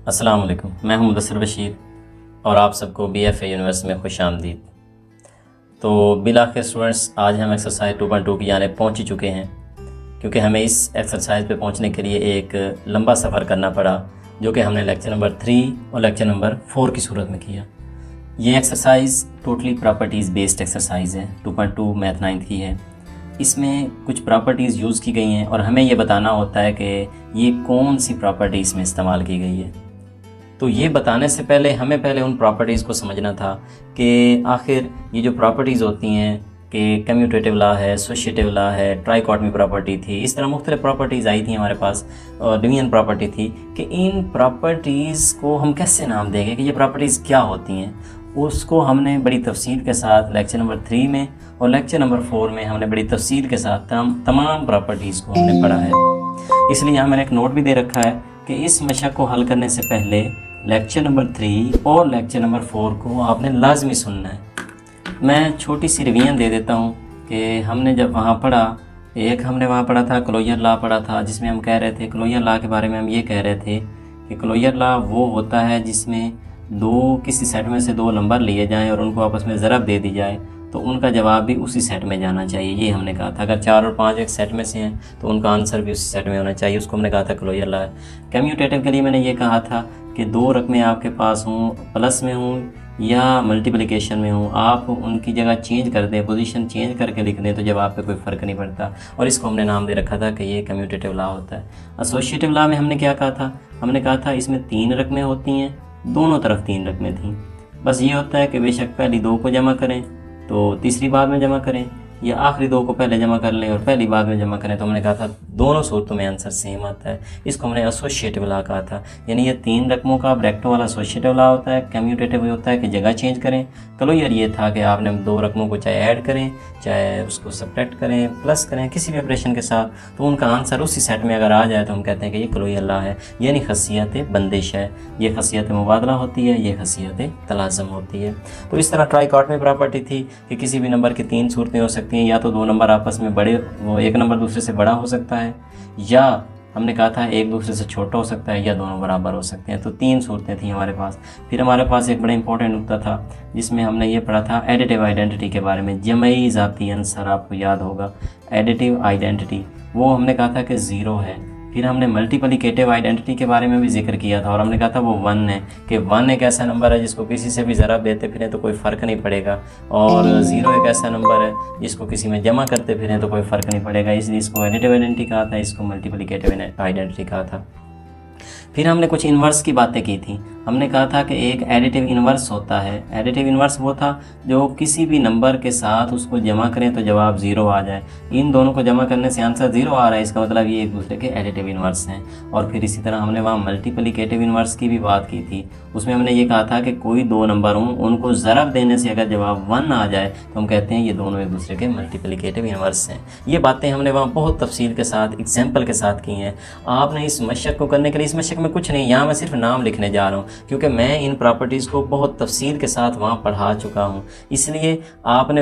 अस्सलाम वालेकुम, मैं हूं मुदस्सिर बशीर और आप सबको BFA यूनिवर्स में खुश आमदीद। तो बिलाखिर स्टूडेंट्स, आज हम एक्सरसाइज 2.2 की जाने पहुंच ही चुके हैं, क्योंकि हमें इस एक्सरसाइज पे पहुंचने के लिए एक लंबा सफ़र करना पड़ा, जो कि हमने लेक्चर नंबर 3 और लेक्चर नंबर 4 की सूरत में किया। ये exercise totally properties based exercise है, 2.2 मैथ 9 की है। इसमें कुछ प्रॉपर्टीज़ यूज़ की गई हैं और हमें ये बताना होता है कि ये कौन सी प्रॉपर्टी इसमें इस्तेमाल की गई है। तो ये बताने से पहले हमें पहले उन प्रॉपर्टीज़ को समझना था कि आखिर ये जो प्रॉपर्टीज़ होती हैं कि कम्यूटेटिव लॉ है, एसोसिएटिव लॉ है, ट्राइकॉटमी प्रॉपर्टी थी, इस तरह मुख्तलिफ प्रॉपर्टीज़ आई थी हमारे पास, और डिवीजन प्रॉपर्टी थी, कि इन प्रॉपर्टीज़ को हम कैसे नाम देंगे, कि ये प्रॉपर्टीज़ क्या होती हैं। उसको हमने बड़ी तफसील के साथ लेक्चर नंबर 3 में और लेक्चर नंबर 4 में हमने बड़ी तफसील के साथ तमाम प्रॉपर्टीज़ को हमने पढ़ा है। इसलिए यहाँ मैंने एक नोट भी दे रखा है कि इस मशक को हल करने से पहले लेक्चर नंबर 3 और लेक्चर नंबर 4 को आपने लाजमी सुनना है। मैं छोटी सी रिवीजन दे देता हूँ कि हमने जब वहाँ पढ़ा, एक हमने वहाँ पढ़ा था क्लोजर लॉ पढ़ा था, जिसमें हम कह रहे थे क्लोजर लॉ के बारे में हम ये कह रहे थे कि क्लोजर लॉ वो होता है जिसमें किसी सेट में से 2 नंबर लिए जाएं और उनको आपस में ज़रब दे दी जाए तो उनका जवाब भी उसी सेट में जाना चाहिए। ये हमने कहा था। अगर 4 और 5 एक सेट में से हैं तो उनका आंसर भी उसी सेट में होना चाहिए। उसको हमने कहा था क्लोजर लॉ। कम्यूटेटिव के लिए मैंने ये कहा था कि 2 रकमें आपके पास हों, प्लस में हों या मल्टीप्लिकेशन में हों, आप उनकी जगह चेंज कर दें, पोजीशन चेंज करके लिख दें तो जवाब पे कोई फ़र्क नहीं पड़ता, और इसको हमने नाम दे रखा था कि ये कम्यूटेटिव लॉ होता है। एसोसिएटिव लॉ में हमने क्या कहा था? हमने कहा था इसमें 3 रकमें होती हैं, दोनों तरफ 3 रकमें थीं। बस ये होता है कि बेशक पहली 2 को जमा करें तो तीसरी बाद में जमा करें, या आखिरी 2 को पहले जमा कर लें और पहली बाद में जमा करें। तो हमने कहा था दोनों सूरतों में आंसर सेम आता है। इसको हमने एसोसिएटिव लॉ कहा था। यानी ये 3 रकमों का ब्रैकेटों वाला एसोसिएटिव लॉ होता है। कम्यूटेटिव होता है कि जगह चेंज करें। क्लोजर ये था कि आपने 2 रकमों को चाहे ऐड करें, चाहे उसको सब्ट्रैक्ट करें, प्लस करें, किसी भी ऑपरेशन के साथ, तो उनका आंसर उसी सेट में अगर आ जाए तो हम कहते हैं कि ये क्लोजर लॉ है। यानी खसियत बंदिश है, ये खसियत मुबादला होती है, ये खसियत तलाज़म होती है। तो इस तरह ट्राइकॉटमी प्रॉपर्टी थी कि किसी भी नंबर की 3 सूरतें हो सकती हैं, या तो 2 नंबर आपस में बड़े, वो एक नंबर दूसरे से बड़ा हो सकता है, या हमने कहा था एक दूसरे से छोटा हो सकता है, या दोनों बराबर हो सकते हैं। तो 3 सूरतें थी हमारे पास। फिर हमारे पास एक बड़ा इंपॉर्टेंट नुकता था जिसमें हमने ये पढ़ा था एडिटिव आइडेंटिटी के बारे में। जमई ज़ाती अंसर आपको याद होगा, एडिटिव आइडेंटिटी वो हमने कहा था कि 0 है। फिर हमने मल्टीप्लिकेटिव आइडेंटिटी के बारे में भी जिक्र किया था और हमने कहा था वो 1 है, कि 1 एक ऐसा नंबर है जिसको किसी से भी ज़रा देते फिरें तो कोई फ़र्क नहीं पड़ेगा, और 0 एक ऐसा नंबर है जिसको किसी में जमा करते फिरें तो कोई फ़र्क नहीं पड़ेगा। इसलिए इसको एडिटिव आइडेंटिटी कहा था, इसको मल्टीप्लिकेटिव आइडेंटिटी कहा था। फिर हमने कुछ इन्वर्स की बातें की थी। हमने कहा था कि एक एडिटिव इन्वर्स होता है। एडिटिव इन्वर्स वो था जो किसी भी नंबर के साथ उसको जमा करें तो जवाब 0 आ जाए। इन दोनों को जमा करने से आंसर 0 आ रहा है, इसका मतलब ये एक दूसरे के एडिटिव इन्वर्स हैं। और फिर इसी तरह हमने वहाँ मल्टीप्लिकेटिव इन्वर्स की भी बात की थी। उसमें हमने ये कहा था कि कोई 2 नंबर हों, उनको ज़रब देने से अगर जवाब 1 आ जाए तो हम कहते हैं ये दोनों एक दूसरे के मल्टीप्लिकेटिव इन्वर्स हैं। ये बातें हमने वहाँ बहुत तफसील के साथ, एग्जाम्पल के साथ की हैं। आपने इस मशक को करने के लिए, इस मशक में कुछ नहीं, यहाँ मैं सिर्फ नाम लिखने जा रहा हूँ, क्योंकि मैं इन प्रॉपर्टीज़ को बहुत तफसील के साथ वहाँ पढ़ा चुका हूँ। इसलिए आपने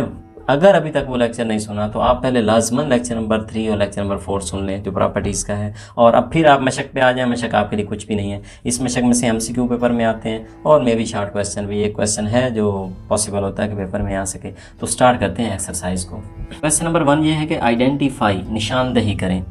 अगर अभी तक वो लेक्चर नहीं सुना तो आप पहले लाजमन लेक्चर नंबर 3 और लेक्चर नंबर 4 सुन लें जो प्रॉपर्टीज़ का है, और अब फिर आप मशक पे आ जाएं। मशक आपके लिए कुछ भी नहीं है। इस मशक में से MCQ पेपर में आते हैं और मे भी शॉर्ट क्वेश्चन भी एक क्वेश्चन है जो पॉसिबल होता है कि पेपर में आ सके। तो स्टार्ट करते हैं एक्सरसाइज को। क्वेश्चन नंबर 1 ये है कि आइडेंटिफाई, निशानदही करें।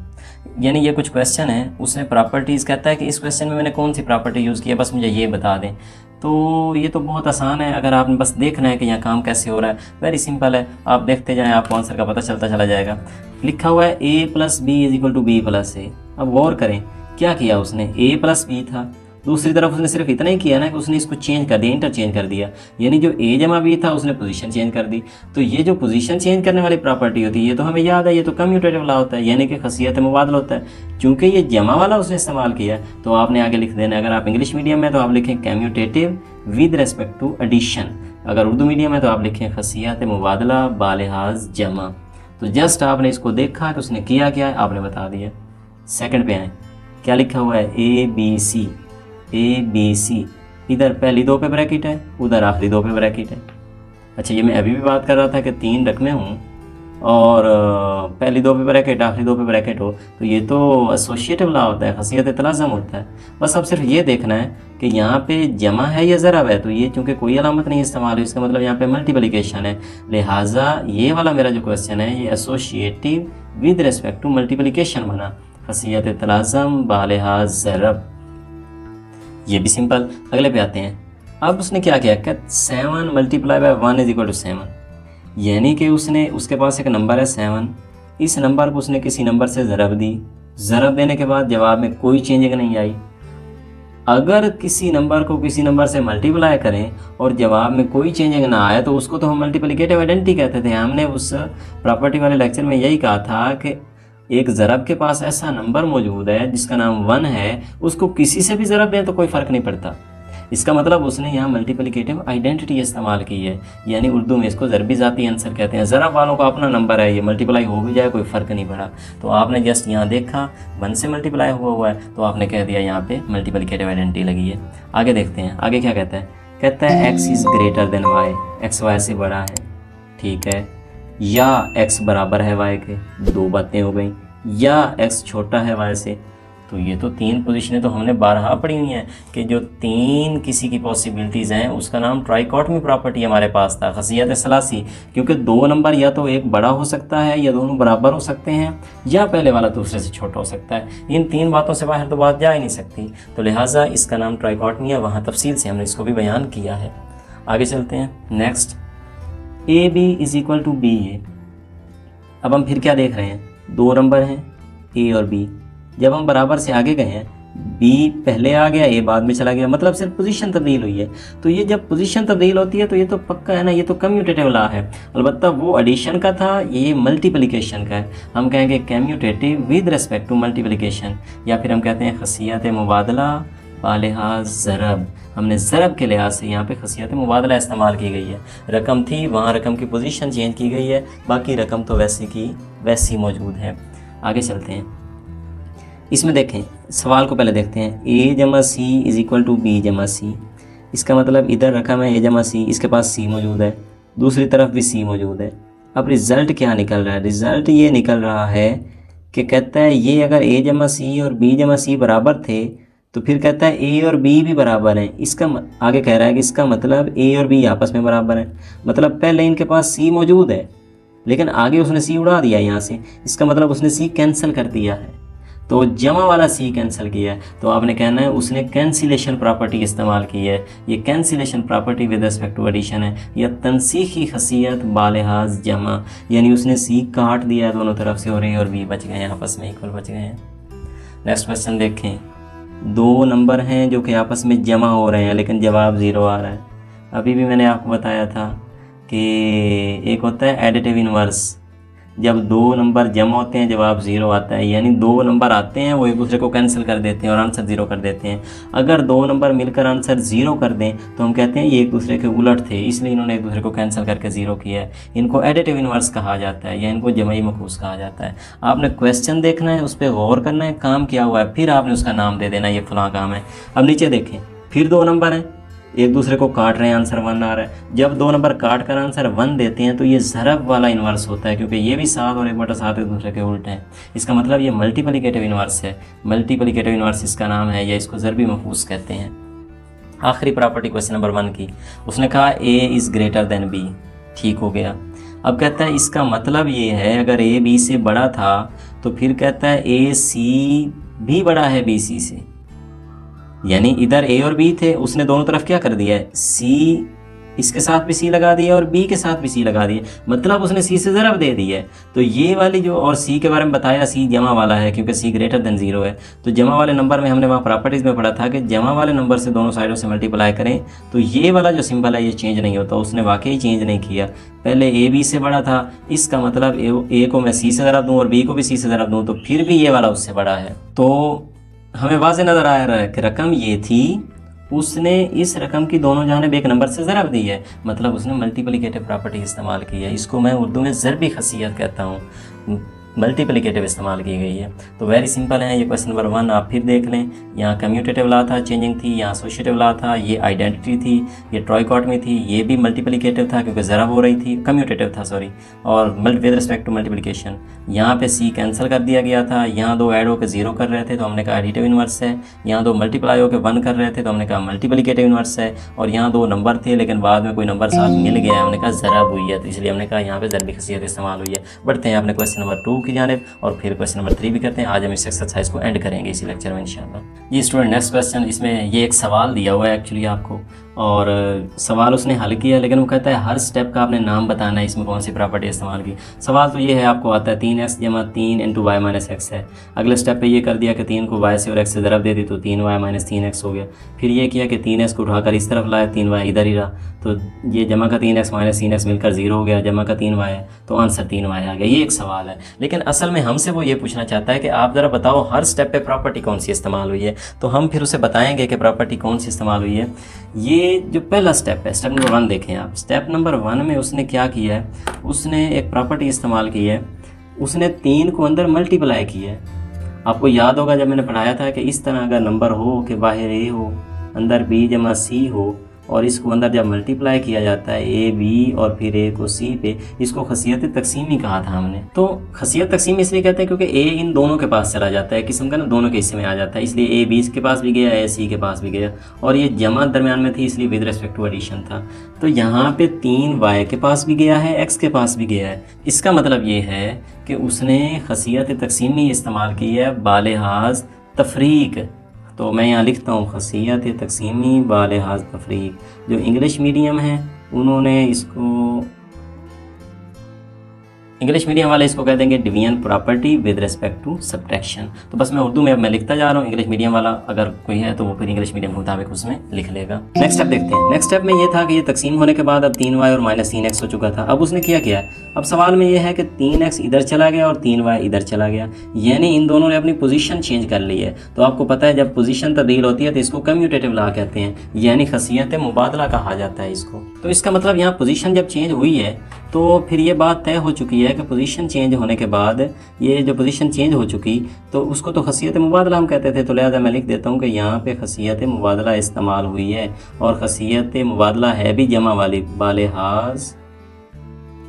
यानी ये कुछ क्वेश्चन है, उसमें प्रॉपर्टीज़ कहता है कि इस क्वेश्चन में मैंने कौन सी प्रॉपर्टी यूज़ की है, बस मुझे ये बता दें। तो ये तो बहुत आसान है, अगर आपने बस देखना है कि यहाँ काम कैसे हो रहा है, वेरी सिंपल है। आप देखते जाएं, आपको आंसर का पता चलता चला जाएगा। लिखा हुआ है A + B = B + A। अब गौर करें क्या किया उसने, A + B था, दूसरी तरफ उसने सिर्फ इतना ही किया ना कि उसने इसको चेंज कर दिया, इंटरचेंज कर दिया। यानी जो A + B था उसने पोजीशन चेंज कर दी। तो ये जो पोजीशन चेंज करने वाली प्रॉपर्टी होती है, ये तो हमें याद है, ये तो कम्यूटेटिव लॉ होता है, यानी कि खसियत मुबादला होता है। चूंकि ये जमा वाला उसने इस्तेमाल किया तो आपने आगे लिख देना है। अगर आप इंग्लिश मीडियम में तो आप लिखें commutative with respect to addition, अगर उर्दू मीडियम में तो आप लिखें खसियत मुबादला बालिहाज जमा। तो जस्ट आपने इसको देखा कि उसने किया क्या है, आपने बता दिया। सेकंड पे आए, क्या लिखा हुआ है ABC। इधर पहली 2 पे ब्रैकेट है, उधर आखिरी 2 पे ब्रैकेट है। अच्छा, ये मैं अभी भी बात कर रहा था कि 3 रकमें हों और पहली 2 पे ब्रैकेट आखिरी 2 पे ब्रैकेट हो, तो ये तो एसोसिएटिव लॉ होता है, खसियत तलाज़म होता है। बस अब सिर्फ ये देखना है कि यहाँ पे जमा है या ज़रब है, तो ये चूँकि कोई अलामत नहीं इस्तेमाल हुई, इसका मतलब यहाँ पे मल्टीप्लिकेशन है। लिहाजा ये वाला मेरा जो क्वेश्चन है ये associative with respect to multiplication बना, खसियत तलाज़म बालिहाज ज़रब। ये भी सिंपल। अगले पे आते हैं। अब उसने क्या किया कि 7 multiply by 1 is equal to 7, यानी कि उसके पास एक नंबर है 7, इस नंबर को उसने किसी नंबर से ज़रब दी, ज़रब देने के बाद जवाब में कोई चेंजिंग नहीं आई। अगर किसी नंबर को किसी नंबर से मल्टीप्लाई करें और जवाब में कोई चेंजिंग ना आए तो उसको तो हम मल्टीप्लिकेटिव आइडेंटिटी कहते थे। हमने उस प्रॉपर्टी वाले लेक्चर में यही कहा था कि एक ज़रब के पास ऐसा नंबर मौजूद है जिसका नाम 1 है, उसको किसी से भी ज़रब दें तो कोई फ़र्क नहीं पड़ता। इसका मतलब उसने यहाँ मल्टीप्लिकेटिव आइडेंटिटी इस्तेमाल की है, यानी उर्दू में इसको ज़रबी ज़ाती आंसर कहते हैं। ज़रब वालों का अपना नंबर है, ये मल्टीप्लाई हो भी जाए कोई फ़र्क नहीं पड़ा। तो आपने जस्ट यहाँ देखा 1 से मल्टीप्लाई हुआ है तो आपने कह दिया यहाँ पे मल्टीप्लिकेटिव आइडेंटिटी लगी है। आगे देखते हैं, आगे क्या कहता है। कहता है x is greater then y, x y से बड़ा है, ठीक है, या x बराबर है y के, 2 बातें हो गई, या x छोटा है y से। तो ये तो 3 पोजीशनें तो हमने बारहा पढ़ी हुई हैं कि जो 3 किसी की पॉसिबिलिटीज़ हैं उसका नाम ट्राइकॉटमी प्रॉपर्टी हमारे पास था, खसियत सलासी, क्योंकि 2 नंबर या तो एक बड़ा हो सकता है या दोनों बराबर हो सकते हैं या पहले वाला दूसरे से छोटा हो सकता है। इन 3 बातों से बाहर तो बात जा ही नहीं सकती, तो लिहाजा इसका नाम ट्राइकॉटमी है। वहाँ तफसील से हमने इसको भी बयान किया है। आगे चलते हैं। Next, A B is equal to B A. अब हम फिर क्या देख रहे हैं, 2 नंबर हैं ए और बी। जब हम बराबर से आगे गए हैं, बी पहले आ गया, ए बाद में चला गया, मतलब सिर्फ पोजीशन तब्दील हुई है। तो ये जब पोजीशन तब्दील होती है तो ये तो पक्का है ना, ये तो कम्यूटेटिव लॉ है। अलबत्ता वो एडिशन का था, ये मल्टीप्लिकेशन का है। हम कहेंगे commutative with respect to multiplication, या फिर हम कहते हैं खसियत मुबादला बालिहाज ज़रब। हमने ज़रब के लिहाज से यहाँ पे खसियत मुबादला इस्तेमाल की गई है। रकम थी, वहाँ रकम की पोजीशन चेंज की गई है, बाकी रकम तो वैसी की वैसी मौजूद है। आगे चलते हैं। इसमें देखें, सवाल को पहले देखते हैं। ए जमा सी इज़ इक्वल टू बी जमा सी। इसका मतलब इधर रकम है ए जमा सी, इसके पास सी मौजूद है, दूसरी तरफ भी सी मौजूद है। अब रिज़ल्ट क्या निकल रहा है, रिज़ल्ट ये निकल रहा है कि कहता है ये अगर ए जमा सी और बी जमा सी बराबर थे तो फिर कहता है ए और बी भी बराबर हैं। इसका आगे कह रहा है कि इसका मतलब ए और बी आपस में बराबर हैं। मतलब पहले इनके पास सी मौजूद है लेकिन आगे उसने सी उड़ा दिया यहाँ से, इसका मतलब उसने सी कैंसिल कर दिया है, तो जमा वाला सी कैंसिल किया है। तो आपने कहना है उसने कैंसिलेशन प्रॉपर्टी इस्तेमाल की है। ये cancellation property with respect to addition है, या तनसीखी खसियत बालिहाज जमा, यानी उसने सी काट दिया है दोनों तरफ से और ए और बी बच गए हैं, आपस में इक्वल बच गए हैं। नेक्स्ट क्वेश्चन देखें। 2 नंबर हैं जो कि आपस में जमा हो रहे हैं लेकिन जवाब 0 आ रहा है। अभी भी मैंने आपको बताया था कि एक होता है एडिटिव इनवर्स, जब 2 नंबर जमा होते हैं जवाब 0 आता है, यानी 2 नंबर आते हैं वो एक दूसरे को कैंसिल कर देते हैं और आंसर 0 कर देते हैं। अगर 2 नंबर मिलकर आंसर 0 कर दें तो हम कहते हैं ये एक दूसरे के उलट थे, इसलिए इन्होंने एक दूसरे को कैंसिल करके 0 किया है। इनको एडिटिव इनवर्स कहा जाता है या इनको जमई मखूस कहा जाता है। आपने क्वेश्चन देखना है, उस पर गौर करना है, काम क्या हुआ है, फिर आपने उसका नाम दे देना, ये फलां काम है। अब नीचे देखें, फिर 2 नंबर हैं, एक दूसरे को काट रहे हैं, आंसर 1 आ रहा है। जब 2 नंबर काट कर आंसर 1 देते हैं तो ये ज़रब वाला इन्वर्स होता है, क्योंकि ये भी 7 और 1/7 एक दूसरे के उल्टे हैं। इसका मतलब ये मल्टीप्लिकेटिव इन्वर्स है। मल्टीप्लिकेटिव इन्वर्स इसका नाम है, या इसको ज़रबी मफूस कहते हैं। आखिरी प्रॉपर्टी क्वेश्चन नंबर 1 की, उसने कहा A is greater than B, ठीक हो गया। अब कहता है इसका मतलब ये है अगर ए बी से बड़ा था तो फिर कहता है ए सी भी बड़ा है बी सी से, यानी इधर ए और बी थे, उसने दोनों तरफ क्या कर दिया है, सी इसके साथ भी सी लगा दिया और बी के साथ भी सी लगा दिया, मतलब उसने सी से ज़रब दे दी है। तो ये वाली जो, और सी के बारे में बताया सी जमा वाला है क्योंकि सी ग्रेटर देन 0 है। तो जमा वाले नंबर में हमने वहाँ प्रॉपर्टीज़ में पढ़ा था कि जमा वाले नंबर से दोनों साइडों से मल्टीप्लाई करें तो ये वाला जो सिंबल है ये चेंज नहीं होता। उसने वाकई चेंज नहीं किया। पहले ए बी से बड़ा था, इसका मतलब ए को मैं सी से ज़रब दूँ और बी को भी सी से ज़रब दूँ तो फिर भी ये वाला उससे बड़ा है। तो हमें वाज़ेह नज़र आ रहा है कि रकम ये थी, उसने इस रकम की दोनों जानिब एक नंबर से ज़रब दी है, मतलब उसने मल्टीप्लिकेटिव प्रॉपर्टी इस्तेमाल की है। इसको मैं उर्दू में ज़रबी खसियत कहता हूँ। मल्टीप्लिकेटिव इस्तेमाल की गई है। तो वेरी सिंपल है ये क्वेश्चन नंबर 1 आप फिर देख लें। यहाँ कम्यूटेटिव ला था, चेंजिंग थी, यहाँ एसोसिएटिव ला था, ये आइडेंटिटी थी, ये ट्राइकॉटमी थी, ये भी मल्टीप्लिकेटिव था क्योंकि ज़रब हो रही थी, कम्यूटेटिव था सॉरी, और विद रिस्पेक्ट टू मल्टीप्लिकेशन। यहाँ पे सी कैंसिल कर दिया गया था, यहाँ 2 ऐड होकर 0 कर रहे थे तो हमने कहा एडिटिव इनवर्स है, यहाँ 2 मल्टीप्लाई होकर 1 कर रहे थे तो हमने कहा मल्टीप्लिकेटिव इनवर्स है, और यहाँ 2 नंबर थे लेकिन बाद में कोई नंबर साथ मिल गया है, हमने कहा ज़रब हुई है, तो इसलिए हमने कहा यहाँ पे ज़रबी खसियत इस्तेमाल हुई है। बढ़ते हैं अपने क्वेश्चन नंबर 2 की जानिब और फिर क्वेश्चन नंबर 3 भी करते हैं। आज हम इस एक्सरसाइज को एंड करेंगे इसी लेक्चर में इंशाल्लाह। ये स्टूडेंट नेक्स्ट क्वेश्चन, इसमें ये एक सवाल दिया हुआ है एक्चुअली आपको, और सवाल उसने हल किया लेकिन वो कहता है हर स्टेप का आपने नाम बताना है, इसमें कौन सी प्रॉपर्टी इस्तेमाल की। सवाल तो ये है, आपको आता है 3x जमा 3 इंटू वाई माइनस एक्स है। अगले स्टेप पे ये कर दिया कि 3 को y से और x से ज़रब दे दी तो 3y माइनस 3x हो गया। फिर ये किया कि 3x को उठाकर इस तरफ लाया, 3y इधर ही रहा, तो ये जमा का 3x माइनस 3x मिलकर 0 हो गया, जमा का 3y है तो आंसर 3y आ गया। ये एक सवाल है, लेकिन असल में हमसे वो ये पूछना चाहता है कि आप ज़रा बताओ हर स्टेप पे प्रॉपर्टी कौन सी इस्तेमाल हुई है। तो हम फिर उसे बताएंगे कि प्रॉपर्टी कौन सी इस्तेमाल हुई है। ये जो पहला स्टेप है, स्टेप नंबर 1 देखें आप। स्टेप नंबर 1 में उसने क्या किया है, उसने एक प्रॉपर्टी इस्तेमाल की है, उसने 3 को अंदर मल्टीप्लाई किया है। आपको याद होगा जब मैंने पढ़ाया था कि इस तरह अगर नंबर हो कि बाहर ए हो, अंदर बी जमा सी हो, और इसको अंदर जब मल्टीप्लाई किया जाता है ए बी और फिर ए को सी पे, इसको खसियत तकसीमी कहा था हमने। तो खसियत तकसीमी इसलिए कहते हैं क्योंकि ए इन दोनों के पास चला जाता है, किस्म का ना दोनों के हिस्से में आ जाता है, इसलिए ए बी के पास भी गया, ए सी के पास भी गया, और ये जमा दरमियान में थी इसलिए विद रिस्पेक्ट टू एडिशन था। तो यहाँ पे 3y के पास भी गया है, x के पास भी गया है। इसका मतलब ये है कि उसने खसियत तकसीमी इस्तेमाल की है बालिहाज तफरीक। तो मैं यहाँ लिखता हूँ खसियत तकसीमी बालिहाज तफरीक। जो इंग्लिश मीडियम है उन्होंने इसको, इंग्लिश मीडियम वाले इसको कह देंगे division property with respect to subtraction. तो बस मैं उर्दू में अब मैं लिखता जा रहा हूँ, इंग्लिश मीडियम वाला अगर कोई है तो वो फिर इंग्लिश मीडियम के मुताबिक उसमें लिख लेगा। नेक्स्ट स्टेप देखते हैं। नेक्स्ट स्टेप में ये था कि ये तकसीम होने के बाद अब 3y और माइनस 3x हो चुका था। अब उसने क्या किया, अब सवाल में ये है कि 3x इधर चला गया और 3y इधर चला गया, यानी इन दोनों ने अपनी पोजीशन चेंज कर ली है। तो आपको पता है जब पोजीशन तब्दील होती है तो इसको कम्यूटेटिव लॉ कहते हैं, यानी खसियत मुबादला कहा जाता है इसको। तो इसका मतलब यहाँ पोजीशन जब चेंज हुई है तो फिर ये बात तय हो चुकी है कि पोजीशन चेंज होने के बाद ये जो पोजीशन चेंज हो चुकी तो उसको तो खसियत मुबादला हम कहते थे। तो लिहाजा मैं लिख देता हूँ कि यहाँ पे खसियत मुबादला इस्तेमाल हुई है, और खसियत मुबादला है भी जमा वाली बालिहाज,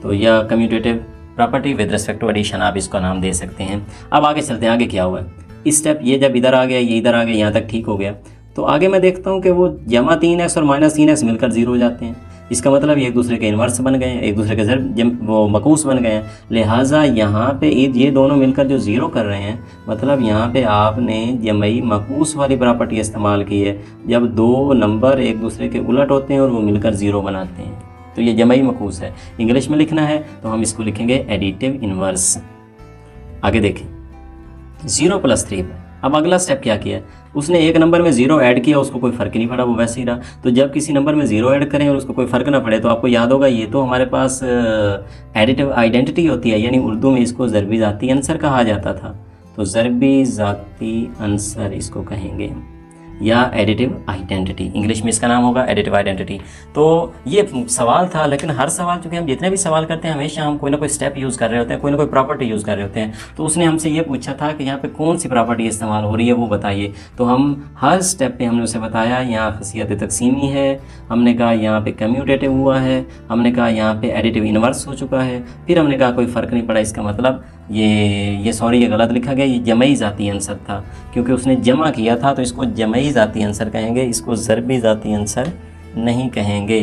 तो यह commutative property with respect to addition आप इसको नाम दे सकते हैं। अब आगे चलते हैं, आगे क्या हुआ है। इस स्टेप ये जब इधर आ गया, ये इधर आ गया, यहाँ तक ठीक हो गया। तो आगे मैं देखता हूँ कि वो जमा 3x और माइनस 3x मिलकर 0 हो जाते हैं। इसका मतलब ये एक दूसरे के इन्वर्स बन गए हैं, एक दूसरे के वो मकूस बन गए हैं। लिहाजा यहाँ पे ये दोनों मिलकर जो 0 कर रहे हैं, मतलब यहाँ पे आपने जमई मकूस वाली प्रॉपर्टी इस्तेमाल की है। जब 2 नंबर एक दूसरे के उलट होते हैं और वो मिलकर 0 बनाते हैं तो ये जमई मकूस है। इंग्लिश में लिखना है तो हम इसको लिखेंगे एडिटिव इन्वर्स। आगे देखें 0 + 3 पे। अब अगला स्टेप क्या किया, उसने एक नंबर में 0 ऐड किया, उसको कोई फ़र्क नहीं पड़ा, वो वैसे ही रहा। तो जब किसी नंबर में 0 ऐड करें और उसको कोई फ़र्क ना पड़े तो आपको याद होगा ये तो हमारे पास एडिटिव आइडेंटिटी होती है, यानी उर्दू में इसको ज़रबी ज़ाती अंसर कहा जाता था। तो ज़रबी ज़ाती अंसर इसको कहेंगे, या एडिटिव आइडेंटिटी, इंग्लिश में इसका नाम होगा एडिटिव आइडेंटिटी। तो ये सवाल था, लेकिन हर सवाल चूँकि हम जितने भी सवाल करते हैं हमेशा हम कोई ना कोई स्टेप यूज़ कर रहे होते हैं, कोई ना कोई प्रॉपर्टी यूज़ कर रहे होते हैं। तो उसने हमसे ये पूछा था कि यहाँ पे कौन सी प्रॉपर्टी इस्तेमाल हो रही है वो बताइए। तो हम हर स्टेप पे हमने उसे बताया, यहाँ खसियत तकसीमी है, हमने कहा यहाँ पे कम्यूटेटिव हुआ है, हमने कहा यहाँ पे एडिटिव इन्वर्स हो चुका है, फिर हमने कहा कोई फ़र्क नहीं पड़ा। इसका मतलब ये सॉरी ये गलत लिखा गया, ये जमई ज़ाती अंसर था, क्योंकि उसने जमा किया था तो इसको जमई ज़ाती अंसर कहेंगे, इसको ज़रबी ज़ाती अंसर नहीं कहेंगे।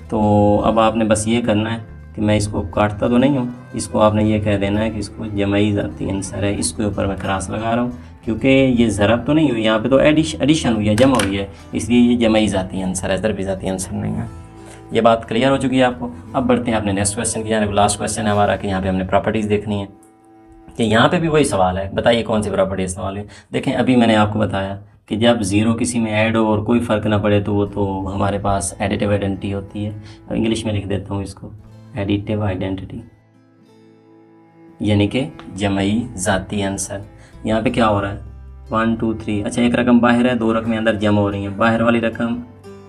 तो अब आपने बस ये करना है कि मैं इसको काटता तो नहीं हूँ, इसको आपने ये कह देना है कि इसको जमई ज़ाती अंसर है। इसके ऊपर मैं क्रॉस लगा रहा हूँ क्योंकि ये ज़रब तो नहीं हुई, यहाँ पे तो एडिशन हुई है, जमा हुई है, इसलिए ये जमई ज़ाती अंसर है, ज़रबी ज़ाती अंसर नहीं है। ये बात क्लियर हो चुकी है आपको। अब बढ़ते हैं अपने नेक्स्ट क्वेश्चन की जानिब। लास्ट क्वेश्चन है हमारा कि यहाँ पे हमने प्रॉपर्टीज़ देखनी है, कि यहाँ पे भी वही सवाल है, बताइए कौन सी प्रॉपर्टी इस्तेमाल है। देखें अभी मैंने आपको बताया कि जब 0 किसी में ऐड हो और कोई फ़र्क ना पड़े तो वो तो हमारे पास एडिटिव आइडेंटिटी होती है। अब इंग्लिश में लिख देता हूँ इसको एडिटिव आइडेंटिटी, यानी कि जमई ज़ाती अंसर। यहाँ पे क्या हो रहा है 1 2 3, अच्छा एक रकम बाहर है, 2 रकमें अंदर जमा हो रही हैं। बाहर वाली रकम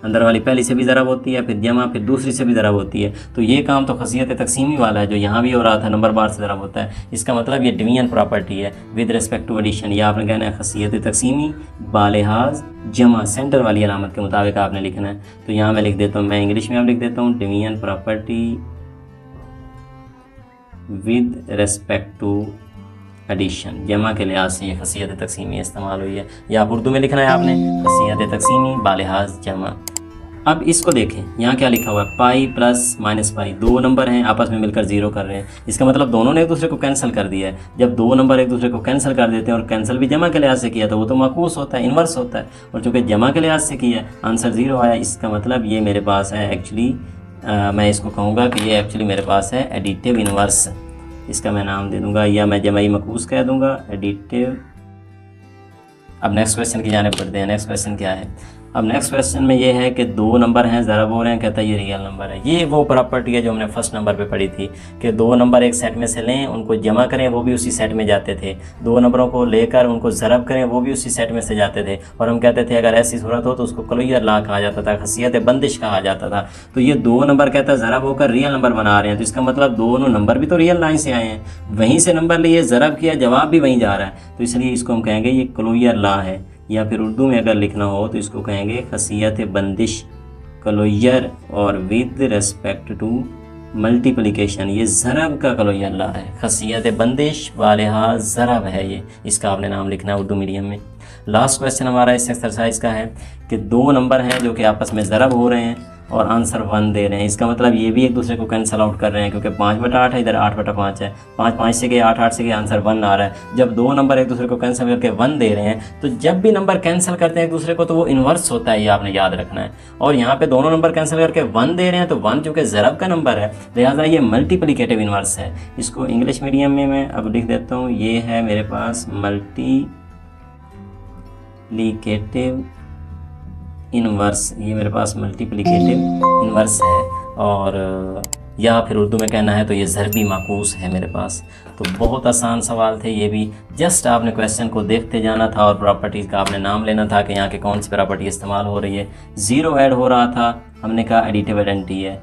अंदर वाली पहली से भी ज़रब होती है, फिर जमा, फिर दूसरी से भी ज़रब होती है। तो ये काम तो खसियत तकसीमी वाला है जो यहाँ भी हो रहा था, नंबर बार से ज़रब होता है। इसका मतलब ये डिवीजन प्रॉपर्टी है विद रिस्पेक्ट टू एडिशन। ये आपने कहना है खसियत तकसीमी बालिहाज जमा, सेंटर वाली अलामत के मुताबिक आपने लिखना है। तो यहाँ मैं लिख देता हूँ, मैं इंग्लिश में आप लिख देता हूँ division property with respect to addition. जमा के लिहाज से ये खसियत तकसीमी इस्तेमाल हुई है, या आप उर्दू में लिखना है आपने खसियत तकसीमी बालिहाज जमा। अब इसको देखें, यहाँ क्या लिखा हुआ है, पाई प्लस माइनस पाई, दो नंबर हैं आपस में मिलकर ज़ीरो कर रहे हैं। इसका मतलब दोनों ने एक दूसरे को कैंसिल कर दिया है। जब दो नंबर एक दूसरे को कैंसिल कर देते हैं और कैंसिल भी जमा के लिहाज से किया तो वो तो माकूस होता है, इन्वर्स होता है। और चूँकि जमा के लिहाज से किया आंसर ज़ीरो आया, इसका मतलब ये मेरे पास है एक्चुअली, मैं इसको कहूँगा कि ये एक्चुअली मेरे पास है एडिटिव इन्वर्स। इसका मैं नाम दे दूँगा, या मैं जमाई मकूस कह दूँगा, एडिटिव। अब नेक्स्ट क्वेश्चन की जाने पड़ते हैं। नेक्स्ट क्वेश्चन क्या है? अब नेक्स्ट क्वेश्चन में ये है कि दो नंबर हैं, ज़रब हो रहे हैं, कहता है ये रियल नंबर है। ये वो प्रॉपर्टी है जो हमने फर्स्ट नंबर पे पढ़ी थी कि दो नंबर एक सेट में से लें, उनको जमा करें, वो भी उसी सेट में जाते थे। दो नंबरों को लेकर उनको ज़रब करें, वो भी उसी सेट में से जाते थे। और हम कहते थे अगर ऐसी सूरत हो तो उसको क्लोजर लॉ कहा जाता था, खसियत बंदिश कहा जाता था। तो ये दो नंबर कहता है ज़रब होकर रियल नंबर बना रहे हैं, तो इसका मतलब दोनों नंबर भी तो रियल लाइन से आए हैं, वहीं से नंबर लिए, ज़रब किया, जवाब भी वहीं जा रहा है। तो इसलिए इसको हम कहेंगे ये क्लोजर लॉ है, या फिर उर्दू में अगर लिखना हो तो इसको कहेंगे खसियत बंदिश क्लोजर और विद रिस्पेक्ट टू मल्टीप्लिकेशन। ये ज़रब का क्लोजर लॉ है, खसियत बंदिश बालिहाज ज़रब है ये, इसका आपने नाम लिखना है उर्दू मीडियम में। लास्ट क्वेश्चन हमारा इस एक्सरसाइज का है कि दो नंबर हैं जो कि आपस में ज़रब हो रहे हैं और आंसर 1 दे रहे हैं। इसका मतलब ये भी एक दूसरे को कैंसिल आउट कर रहे हैं, क्योंकि 5/8 है, इधर 8/5 है, 5 5 से गए, 8 8 से गए, आंसर 1 आ रहा है। जब दो नंबर एक दूसरे को कैंसिल करके 1 दे रहे हैं, तो जब भी नंबर कैंसिल करते हैं एक दूसरे को तो वो इन्वर्स होता है, ये आपने याद रखना है। और यहाँ पे दोनों नंबर कैंसिल करके 1 दे रहे हैं, तो 1 चूँकि ज़रब का नंबर है, लिहाजा ये मल्टीप्लिकेटिव इन्वर्स है। इसको इंग्लिश मीडियम में मैं अब लिख देता हूँ, ये है मेरे पास मल्टीप्लिकेटिव इन्वर्स, ये मेरे पास मल्टीप्लिकेटिव इन्वर्स है। और या फिर उर्दू में कहना है तो ये ज़रबी माकूस है मेरे पास। तो बहुत आसान सवाल थे ये भी, जस्ट आपने क्वेश्चन को देखते जाना था और प्रॉपर्टीज़ का आपने नाम लेना था कि यहाँ के कौन सी प्रॉपर्टी इस्तेमाल हो रही है। ज़ीरो ऐड हो रहा था, हमने कहा एडिटिव आइडेंटिटी है।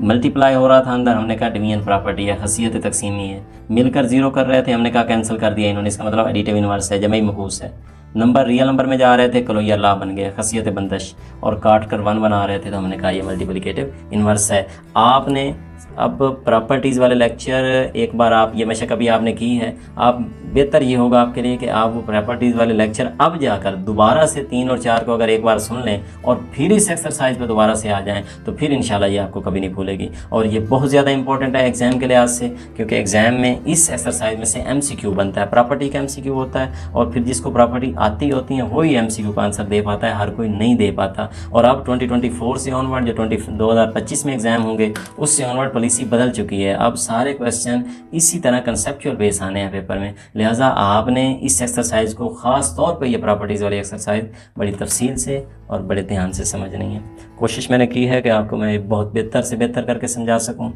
मल्टीप्लाई हो रहा था अंदर, हमने कहा डिवीजन प्रॉपर्टी है, खसियत तकसीमी है। मिलकर ज़ीरो कर रहे थे, हमने कहा कैंसिल कर दिया इन्होंने, इसका मतलब एडिटिव इन्वर्स है, जमई मकूस है। नंबर रियल नंबर में जा रहे थे, क्लोजर लॉ बन गया, खसियत बंदिश। और काट कर 1 बना रहे थे तो हमने कहा ये मल्टीप्लिकेटिव इन्वर्स है। आपने अब प्रॉपर्टीज़ वाले लेक्चर एक बार आप ये बेशक अभी आपने की है, आप बेहतर ये होगा आपके लिए कि आप वो प्रॉपर्टीज़ वाले लेक्चर अब जाकर दोबारा से 3 और 4 को अगर एक बार सुन लें और फिर इस एक्सरसाइज पे दोबारा से आ जाएं, तो फिर इंशाल्लाह ये आपको कभी नहीं भूलेगी। और ये बहुत ज़्यादा इंपॉर्टेंट है एग्ज़ाम के लिहाज से, क्योंकि एग्ज़ाम में इस एक्सरसाइज में से MCQ बनता है, प्रॉपर्टी का MCQ होता है। और फिर जिसको प्रॉपर्टी आती होती है वही MCQ का आंसर दे पाता है, हर कोई नहीं दे पाता। और अब 2024 से ऑनवर्ड जो 2025 में एग्ज़ाम होंगे उससे ऑनवर्ड पॉलिसी बदल चुकी है। अब सारे क्वेश्चन इसी तरह कंसेप्चुअल बेस आने हैं पेपर में, लिहाजा आपने इस एक्सरसाइज को ख़ास तौर पे ये प्रॉपर्टीज़ वाली एक्सरसाइज बड़ी तफसील से और बड़े ध्यान से समझनी है। कोशिश मैंने की है कि आपको मैं बहुत बेहतर से बेहतर करके समझा सकूं।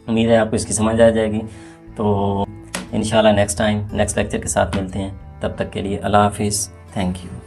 उम्मीद है आपको इसकी समझ आ जाएगी। तो इंशाल्लाह नेक्स्ट टाइम नेक्स्ट लेक्चर के साथ मिलते हैं, तब तक के लिए अल्लाह हाफिज़, थैंक यू।